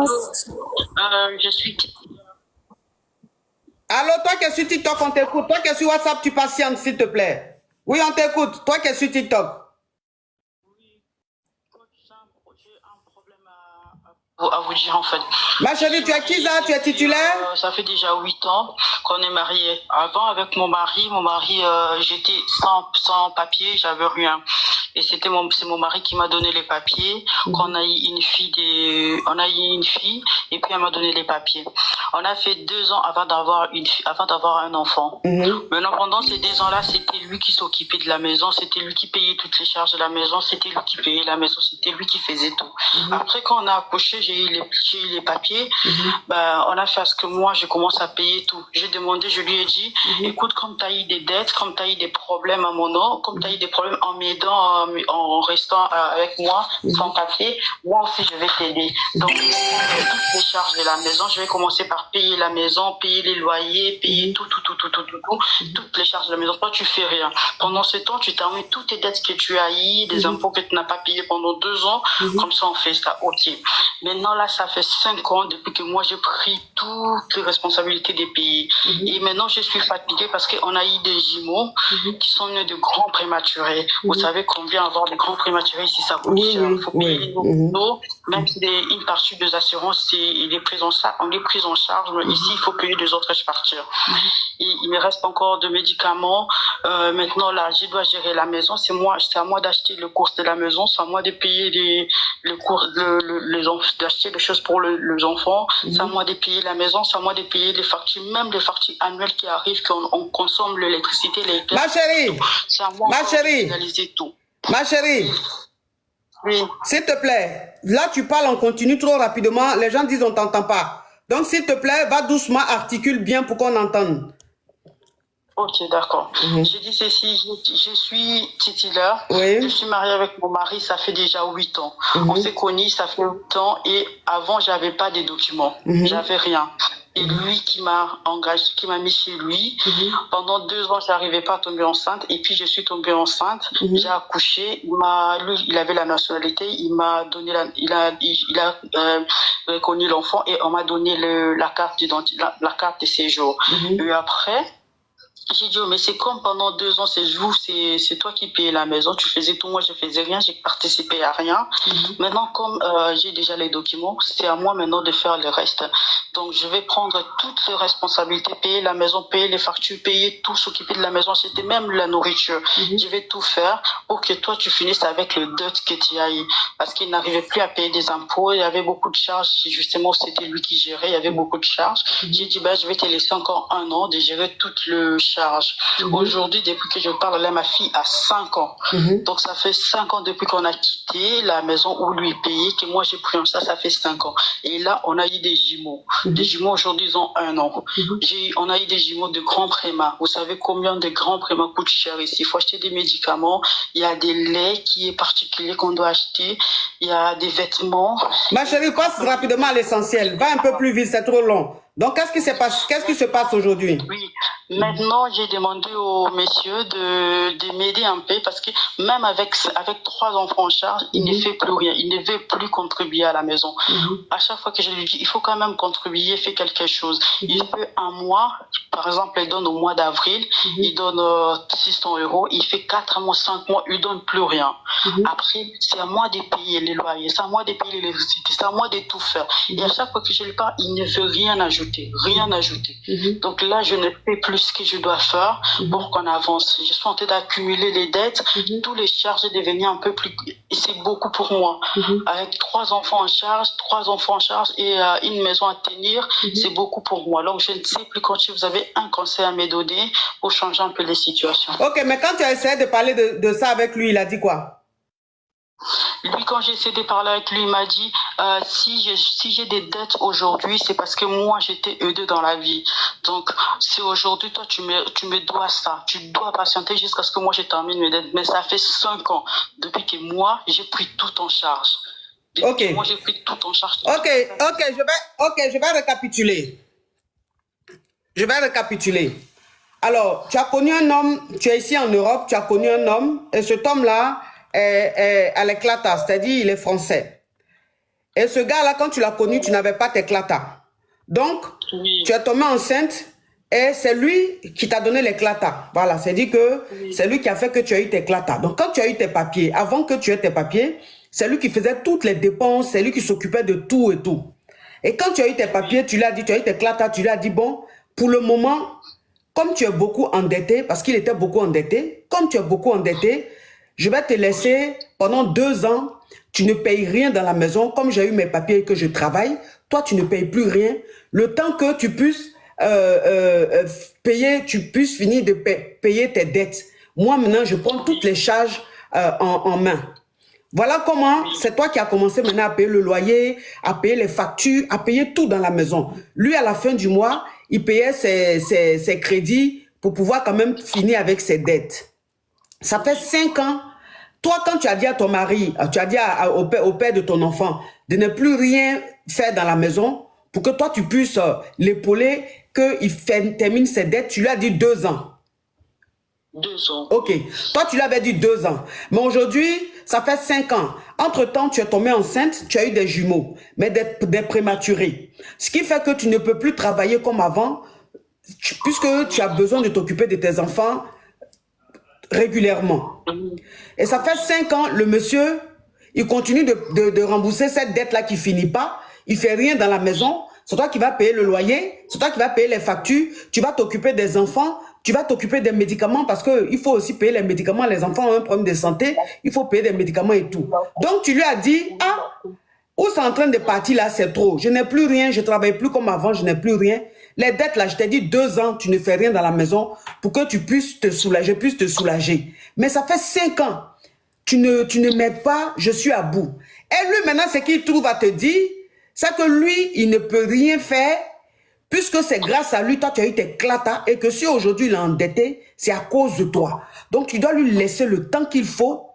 patience. Je suis... Allô, toi qui es sur TikTok, on t'écoute. Toi qui es sur WhatsApp, tu patientes, s'il te plaît. Oui, on t'écoute. Toi qui es sur TikTok. À vous dire en fait. Ma chérie, tu es qui ça? Tu es titulaire? Ça fait déjà 8 ans qu'on est mariés. Avant, avec mon mari, j'étais sans papier, j'avais rien. Et c'est mon mari qui m'a donné les papiers. Qu'on a eu une fille, et puis elle m'a donné les papiers. On a fait 2 ans avant d'avoir un enfant. Maintenant, pendant ces 2 ans-là, c'était lui qui s'occupait de la maison, c'était lui qui payait toutes les charges de la maison, c'était lui qui payait la maison, c'était lui qui faisait tout. Après, quand on a accouché, j'ai eu les papiers. Ben, on a fait à ce que moi, je commence à payer tout. J'ai demandé, je lui ai dit, écoute, comme tu as eu des dettes, comme tu as eu des problèmes à mon nom, comme tu as eu des problèmes en m'aidant, en restant avec moi, sans papier, moi aussi, je vais t'aider. Donc, toutes les charges de la maison, je vais commencer par payer la maison, payer les loyers, payer toutes les charges de la maison. Toi, tu fais rien. Pendant ce temps, tu termines toutes tes dettes que tu as eues, des impôts que tu n'as pas payés pendant 2 ans. Comme ça, on fait ça. OK. Maintenant, là, ça fait 5 ans depuis que moi, j'ai pris toutes les responsabilités des pays. Et maintenant, je suis fatiguée parce qu'on a eu des jumeaux qui sont nés de grands prématurés. Vous savez combien avoir des grands prématurés ici, ça coûte cher. Il faut payer les hôpitaux. Même si une partie des assurances, on est prise en charge. Mais ici, il faut payer les autres parties. Et il me reste encore de médicaments. Maintenant, là, je dois gérer la maison. C'est à moi d'acheter le cours de la maison. C'est à moi de payer les cours, d'acheter des choses pour les enfants. C'est à moi de payer la maison. C'est à moi de payer les factures, même les factures annuelles qui arrivent, qu'on consomme l'électricité, les gaz. Ma chérie, c'est à moi de réaliser tout. Ma chérie, oui. S'il te plaît, là tu parles en continu trop rapidement, les gens disent on t'entend pas. Donc s'il te plaît, va doucement, articule bien pour qu'on entende. Ok, d'accord. Je dis ceci, je suis titulaire. Oui. Je suis mariée avec mon mari, ça fait déjà 8 ans. On s'est connus, ça fait 8 ans et avant, j'avais pas de documents. J'avais rien. Et lui qui m'a engagé, qui m'a mis chez lui. Pendant 2 ans, j'arrivais pas à tomber enceinte. Et puis, je suis tombée enceinte. J'ai accouché. Lui, il avait la nationalité. Il m'a donné il a reconnu l'enfant et on m'a donné la carte d'identité, la carte de séjour. Et après, j'ai dit, oh, mais c'est comme pendant 2 ans, c'est toi qui payais la maison, tu faisais tout, moi je faisais rien, j'ai participé à rien. Maintenant, comme j'ai déjà les documents, c'est à moi maintenant de faire le reste. Donc, je vais prendre toutes les responsabilités, payer la maison, payer les factures, payer tout, s'occuper de la maison, c'était même la nourriture. Je vais tout faire pour que toi, tu finisses avec le dot que tu as eu. Parce qu'il n'arrivait plus à payer des impôts, il y avait beaucoup de charges, justement, c'était lui qui gérait, il y avait beaucoup de charges. J'ai dit, je vais te laisser encore 1 an de gérer toute le charge. Aujourd'hui, depuis que je parle, là, ma fille a 5 ans. Donc, ça fait 5 ans depuis qu'on a quitté la maison où lui payait, que moi j'ai pris en ça fait 5 ans. Et là, on a eu des jumeaux. Des jumeaux, aujourd'hui, ils ont 1 an. On a eu des jumeaux de grands prémas. Vous savez combien de grands prémas coûtent cher ici? Il faut acheter des médicaments. Il y a des laits qui est particulier qu'on doit acheter. Il y a des vêtements. Ma chérie, passe rapidement à l'essentiel. Va un peu plus vite, c'est trop long. Donc, qu'est-ce qui se passe aujourd'hui? Oui, maintenant, j'ai demandé aux messieurs de m'aider un peu parce que même avec 3 enfants en charge, il ne fait plus rien. Il ne veut plus contribuer à la maison. À chaque fois que je lui dis, il faut quand même contribuer, faire quelque chose. Il fait un mois, par exemple, il donne au mois d'avril, il donne 600 €. Il fait 4 mois, 5 mois, il ne donne plus rien. Après, c'est à moi de payer les loyers, c'est à moi de payer l'électricité, c'est à moi de tout faire. Et à chaque fois que je lui parle, il ne veut rien ajouter. Rien ajouter. Donc là, je ne fais plus ce que je dois faire pour qu'on avance. Je suis en train d'accumuler les dettes, tous les charges devenaient un peu plus... Et c'est beaucoup pour moi. Avec 3 enfants en charge, et une maison à tenir, c'est beaucoup pour moi. Donc je ne sais plus quand vous avez un conseil à me donner pour changer un peu les situations. Ok, mais quand tu as essayé de parler de ça avec lui, il a dit quoi? Lui, quand j'ai essayé de parler avec lui, il m'a dit si j'ai des dettes aujourd'hui, c'est parce que moi, j'étais aidé dans la vie. Donc, c'est aujourd'hui, toi, tu me dois ça. Tu dois patienter jusqu'à ce que moi, je termine mes dettes. Mais ça fait 5 ans depuis que moi, j'ai pris tout en charge. Depuis que moi, j'ai pris tout en charge. Ok, je vais récapituler. Alors, tu as connu un homme, tu es ici en Europe, tu as connu un homme, et cet homme-là, à l'éclata, c'est-à-dire il est français. Et ce gars-là, quand tu l'as connu, tu n'avais pas tes clatas. Donc, Oui. tu es tombée enceinte et c'est lui qui t'a donné les clatas. Voilà, c'est dit que c'est lui qui a fait que tu as eu tes clatas. Donc, quand tu as eu tes papiers, avant que tu aies tes papiers, c'est lui qui faisait toutes les dépenses, c'est lui qui s'occupait de tout et tout. Et quand tu as eu tes papiers, tu lui as dit, tu as eu tes clatas, tu lui as dit, bon, pour le moment, comme tu es beaucoup endetté, parce qu'il était beaucoup endetté, comme tu es beaucoup endetté, je vais te laisser pendant 2 ans, tu ne payes rien dans la maison. Comme j'ai eu mes papiers et que je travaille, toi, tu ne payes plus rien. Le temps que tu puisses payer, tu puisses finir de payer tes dettes. Moi, maintenant, je prends toutes les charges en main. Voilà comment c'est toi qui as commencé maintenant à payer le loyer, à payer les factures, à payer tout dans la maison. Lui, à la fin du mois, il payait ses crédits pour pouvoir quand même finir avec ses dettes. Ça fait 5 ans. Toi, quand tu as dit à ton mari, tu as dit au père de ton enfant de ne plus rien faire dans la maison pour que toi, tu puisses l'épauler, qu'il termine ses dettes, tu lui as dit 2 ans. 2 ans. Ok. Toi, tu lui avais dit 2 ans. Mais aujourd'hui, ça fait 5 ans. Entre-temps, tu es tombée enceinte, tu as eu des jumeaux, mais des prématurés. Ce qui fait que tu ne peux plus travailler comme avant, puisque tu as besoin de t'occuper de tes enfants régulièrement. Et ça fait 5 ans, le monsieur, il continue de rembourser cette dette-là qui finit pas. Il fait rien dans la maison. C'est toi qui vas payer le loyer, c'est toi qui vas payer les factures, tu vas t'occuper des enfants, tu vas t'occuper des médicaments parce qu'il faut aussi payer les médicaments. Les enfants ont un problème de santé, il faut payer des médicaments et tout. Donc tu lui as dit, ah, où c'est en train de partir là, c'est trop. Je n'ai plus rien, je ne travaille plus comme avant, je n'ai plus rien. Les dettes là, je t'ai dit 2 ans, tu ne fais rien dans la maison pour que tu puisses te soulager, Mais ça fait 5 ans, tu ne m'aides pas, je suis à bout. Et lui maintenant, ce qu'il trouve à te dire, c'est que lui, il ne peut rien faire puisque c'est grâce à lui, toi tu as eu tes clatas et que si aujourd'hui il est endetté, c'est à cause de toi. Donc tu dois lui laisser le temps qu'il faut.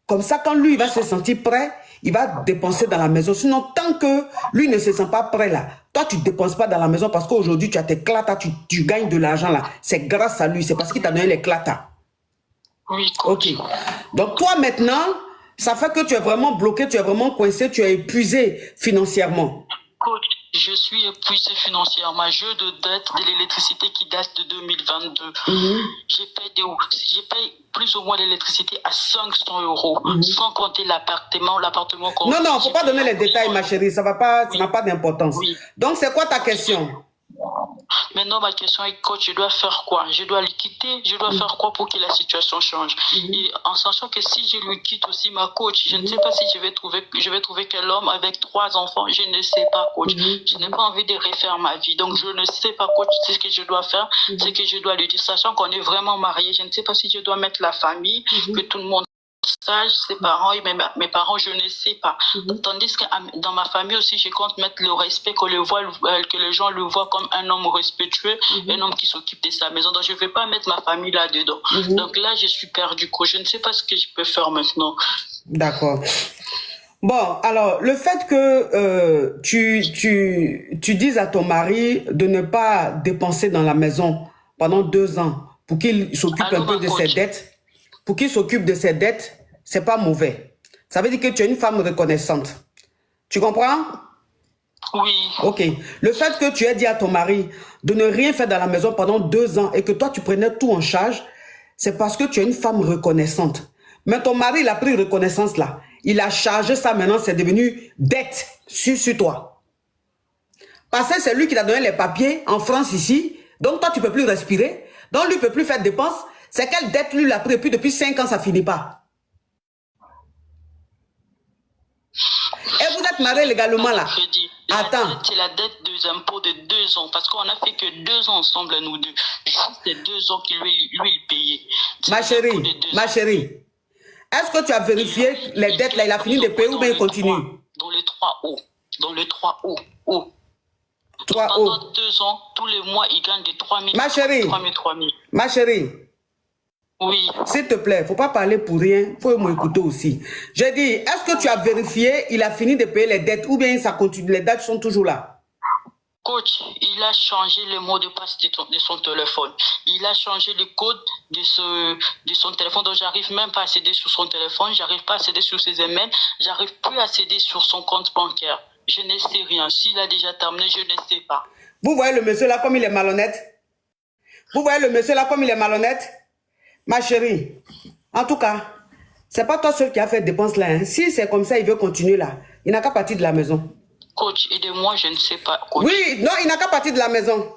Comme ça, quand lui il va se sentir prêt, il va dépenser dans la maison. Sinon, tant que lui ne se sent pas prêt là, toi tu ne dépenses pas dans la maison parce qu'aujourd'hui tu as tes clatas, tu gagnes de l'argent là. C'est grâce à lui, c'est parce qu'il t'a donné les clatas. Oui, coach. Ok. Donc toi maintenant, ça fait que tu es vraiment bloqué, tu es vraiment coincé, tu es épuisé financièrement. Coach, je suis épuisé financièrement. J'ai de dettes de l'électricité qui date de 2022. Je paye plus ou moins l'électricité à 500 euros, sans compter l'appartement. Non, il ne faut pas donner les détails, ma chérie. Ça n'a pas d'importance. Oui. Donc, c'est quoi ta question? Maintenant, ma question est, coach, je dois faire quoi? Je dois le quitter? Je dois faire quoi pour que la situation change? Et en sachant que si je lui quitte aussi, ma coach, je ne sais pas si je vais trouver quel homme avec 3 enfants. Je ne sais pas, coach. Je n'ai pas envie de refaire ma vie. Donc, je ne sais pas, coach, ce que je dois faire. C'est que je dois lui dire, sachant qu'on est vraiment mariés, je ne sais pas si je dois mettre la famille, que tout le monde sache, ses parents et mes parents, je ne sais pas. Tandis que dans ma famille aussi, je compte mettre le respect, que les gens le voient comme un homme respectueux, un homme qui s'occupe de sa maison. Donc, je ne vais pas mettre ma famille là-dedans. Donc là, je suis perdue. Je ne sais pas ce que je peux faire maintenant. D'accord. Bon, alors, le fait que tu dises à ton mari de ne pas dépenser dans la maison pendant 2 ans pour qu'il s'occupe un peu de ses dettes, c'est pas mauvais. Ça veut dire que tu es une femme reconnaissante. Tu comprends? Oui. Ok. Le fait que tu aies dit à ton mari de ne rien faire dans la maison pendant 2 ans et que toi, tu prenais tout en charge, c'est parce que tu es une femme reconnaissante. Mais ton mari, il a pris reconnaissance là. Il a chargé ça maintenant, c'est devenu dette sur toi. Parce que c'est lui qui t'a donné les papiers en France ici. Donc toi, tu peux plus respirer. Donc lui ne peut plus faire de dépenses. C'est quelle dette lui l'a pris depuis 5 ans, ça finit pas. Et vous êtes mariés légalement là. Attends. C'est la dette des impôts de 2 ans. Parce qu'on a fait que 2 ans ensemble, nous deux. Juste les 2 ans qu'il lui il payait. Ma chérie, est-ce que tu as vérifié les dettes là, il a fini de payer ou bien il continue? Dans les 3 hauts. Dans les 3 hauts. 3 pendant 2 ans, tous les mois, il gagne des 3 000. Ma chérie. 3 000. Ma chérie. Oui. S'il te plaît, il ne faut pas parler pour rien, il faut m'écouter aussi. J'ai dit, est-ce que tu as vérifié, il a fini de payer les dettes ou bien ça continue, les dettes sont toujours là? Coach, il a changé le mot de passe de son téléphone. Il a changé le code de son téléphone. Donc, j'arrive même pas à accéder sur son téléphone. J'arrive pas à accéder sur ses emails. J'arrive plus à accéder sur son compte bancaire. Je ne sais rien. S'il a déjà terminé, je ne sais pas. Vous voyez le monsieur là comme il est malhonnête? Vous voyez le monsieur là comme il est malhonnête? Ma chérie, en tout cas, c'est pas toi seul qui a fait dépense là. Hein. Si c'est comme ça, il veut continuer là. Il n'a qu'à partir de la maison. Coach, aidez-moi, je ne sais pas. Coach. Oui, non, il n'a qu'à partir de la maison.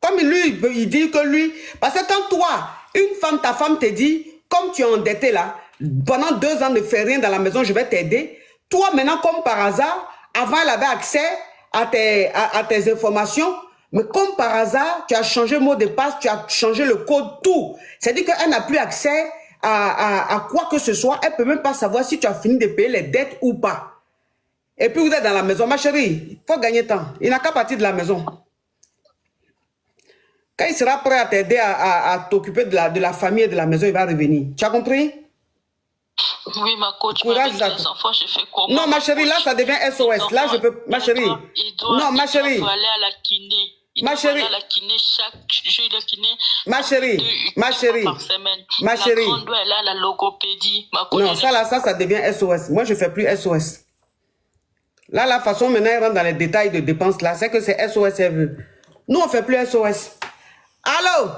Comme lui, il dit que lui... Parce que quand toi, une femme, ta femme te dit, comme tu es endetté là, pendant 2 ans, ne fais rien dans la maison, je vais t'aider. Toi, maintenant, comme par hasard, avant, elle avait accès à tes informations, mais comme par hasard, tu as changé le mot de passe, tu as changé le code, tout. C'est-à-dire qu'elle n'a plus accès à quoi que ce soit. Elle ne peut même pas savoir si tu as fini de payer les dettes ou pas. Et puis vous êtes dans la maison. Ma chérie, il faut gagner temps. Il n'a qu'à partir de la maison. Quand il sera prêt à t'aider à t'occuper de la famille et de la maison, il va revenir. Tu as compris? Oui, ma coach, Courage, mais avec les enfants, je fais comment? Non, ma chérie, là, ça devient SOS. Là, je peux... Ma chérie. Non, ma chérie. Il doit aller à la kiné. Ma chérie. Il doit aller à la kiné chaque jour de kiné. Ma chérie. Ma chérie. Par semaine. Ma chérie. La grande doit aller à la logopédie. Ma coach, Non, ça, là, ça devient SOS. Moi, je ne fais plus SOS. Là, la façon, maintenant, il rentre dans les détails de dépenses, là, c'est que c'est SOS, elle veut. Nous, on ne fait plus SOS. Allô?